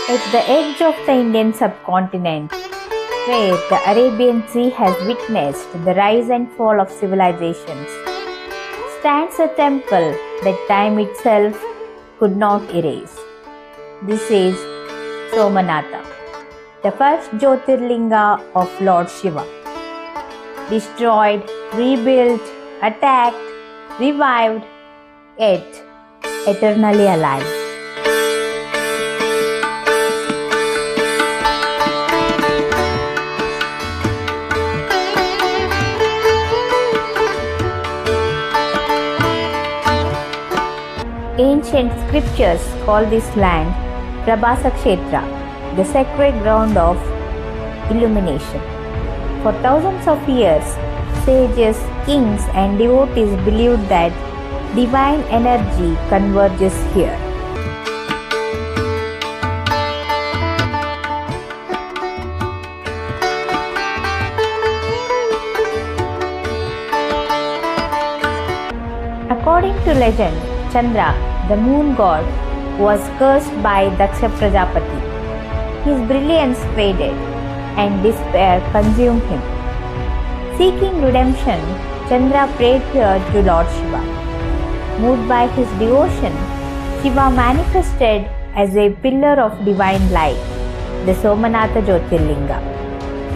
At the edge of the Indian subcontinent, where the Arabian Sea has witnessed the rise and fall of civilizations, stands a temple that time itself could not erase. This is Somnatha, the first Jyotirlinga of Lord Shiva. Destroyed, rebuilt, attacked, revived, yet eternally alive. Ancient scriptures call this land Prabhas, the sacred ground of illumination. For thousands of years, sages, kings, and devotees believed that divine energy converges here. According to legend, Chandra, the moon god, was cursed by Daksha Prajapati. His brilliance faded and despair consumed him. Seeking redemption, Chandra prayed here to Lord Shiva. Moved by his devotion, Shiva manifested as a pillar of divine light, the Somnatha Jyotirlinga.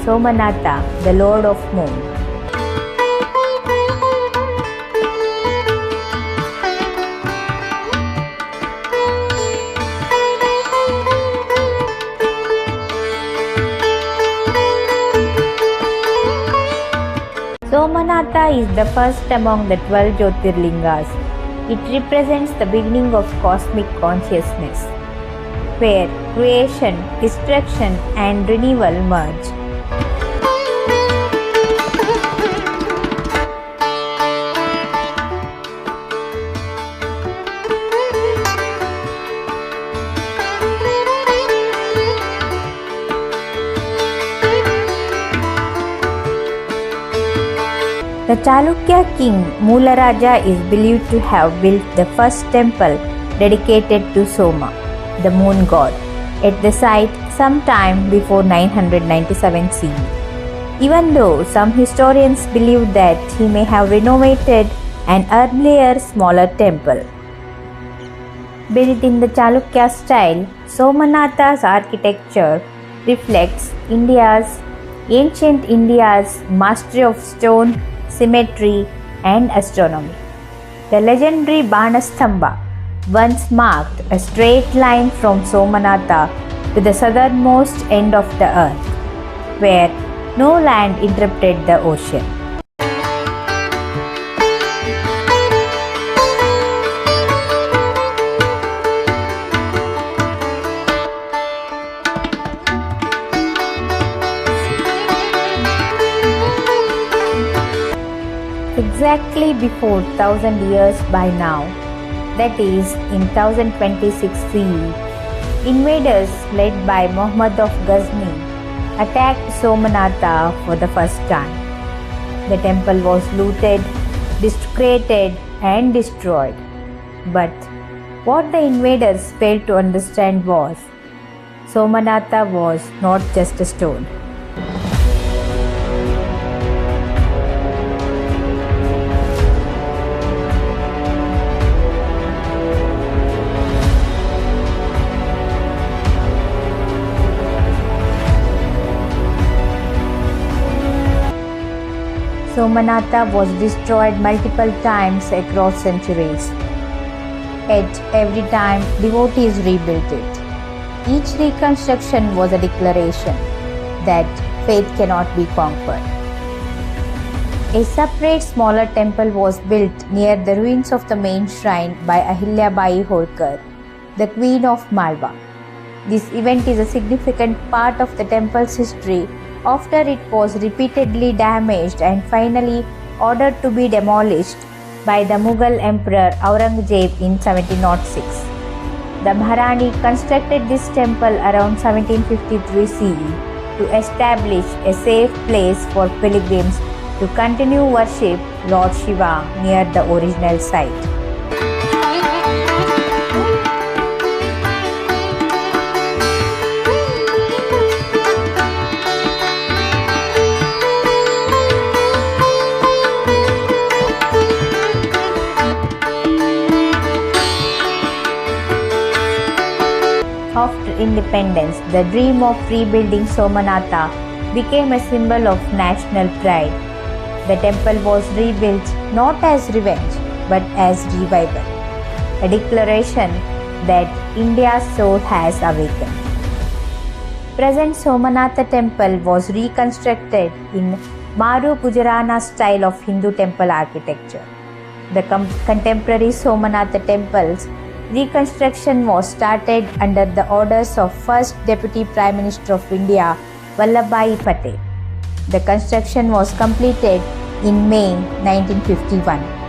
Somnatha, the Lord of Moon. Somnatha is the first among the 12 Jyotirlingas. It represents the beginning of cosmic consciousness, where creation, destruction, and renewal merge. The Chalukya king Mularaja is believed to have built the first temple dedicated to Soma, the moon god, at the site sometime before 997 CE. Even though some historians believe that he may have renovated an earlier smaller temple. Built in the Chalukya style, Somnatha's architecture reflects ancient India's mastery of stone, symmetry, and astronomy. The legendary Banastamba once marked a straight line from Somnatha to the southernmost end of the earth, where no land interrupted the ocean. Exactly before 1000 years by now, that is in 1026 CE, invaders led by Muhammad of Ghazni attacked Somnatha for the first time. The temple was looted, desecrated, and destroyed. But what the invaders failed to understand was, Somnatha was not just a stone. Somnatha was destroyed multiple times across centuries. Yet every time devotees rebuilt it. Each reconstruction was a declaration that faith cannot be conquered. A separate smaller temple was built near the ruins of the main shrine by Ahilyabai Holkar, the Queen of Malwa. This event is a significant part of the temple's history after it was repeatedly damaged and finally ordered to be demolished by the Mughal Emperor Aurangzeb in 1706. The Maharani constructed this temple around 1753 CE to establish a safe place for pilgrims to continue worship Lord Shiva near the original site. After independence, the dream of rebuilding Somanatha became a symbol of national pride. The temple was rebuilt not as revenge but as revival, a declaration that India's soul has awakened. Present Somanatha temple was reconstructed in Maru Gujarana style of Hindu temple architecture. The contemporary Somanatha temple's reconstruction was started under the orders of first Deputy Prime Minister of India, Vallabhbhai Patel. The construction was completed in May 1951.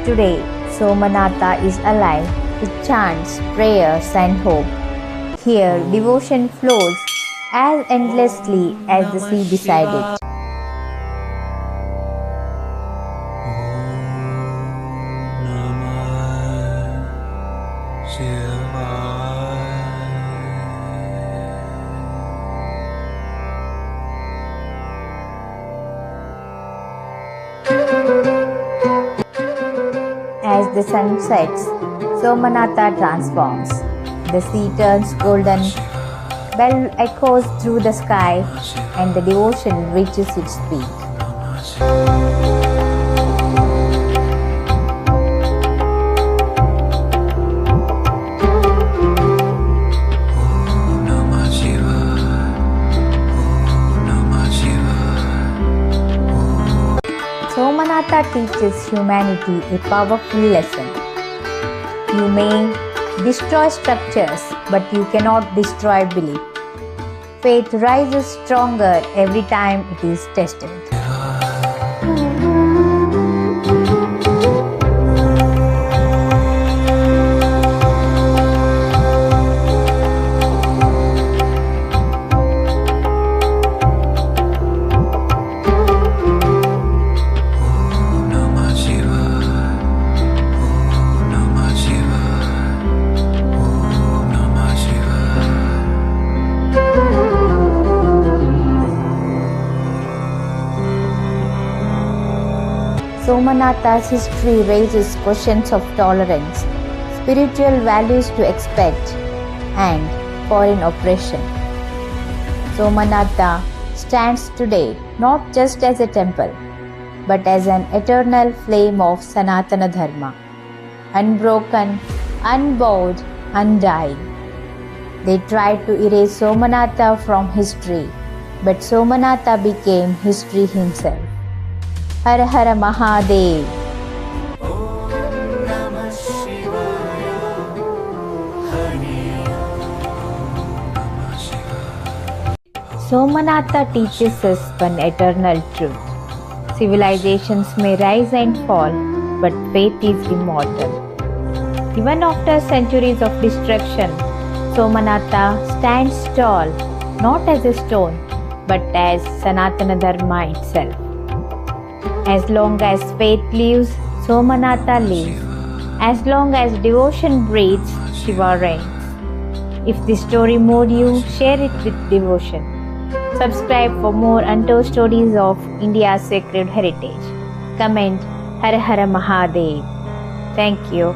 Today, Somanatha is alive with chants, prayers, and hope. Here, devotion flows as endlessly as the sea beside it. As the sun sets, Somanatha transforms. The sea turns golden, bell echoes through the sky, and the devotion reaches its peak. Somanatha teaches humanity a powerful lesson. You may destroy structures, but you cannot destroy belief. Faith rises stronger every time it is tested. Somanatha's history raises questions of tolerance, spiritual values to expect, and foreign oppression. Somanatha stands today not just as a temple, but as an eternal flame of Sanatan Dharma, unbroken, unbowed, undying. They tried to erase Somanatha from history, but Somanatha became history himself. Har Har Mahadev. Somanatha teaches us one eternal truth. Civilizations may rise and fall, but faith is immortal. Even after centuries of destruction, Somanatha stands tall, not as a stone, but as Sanatana Dharma itself. As long as faith lives, Somanatha lives. As long as devotion breathes, Shiva reigns. If this story moved you, share it with devotion. Subscribe for more untold stories of India's sacred heritage. Comment Har Har Mahadev. Thank you.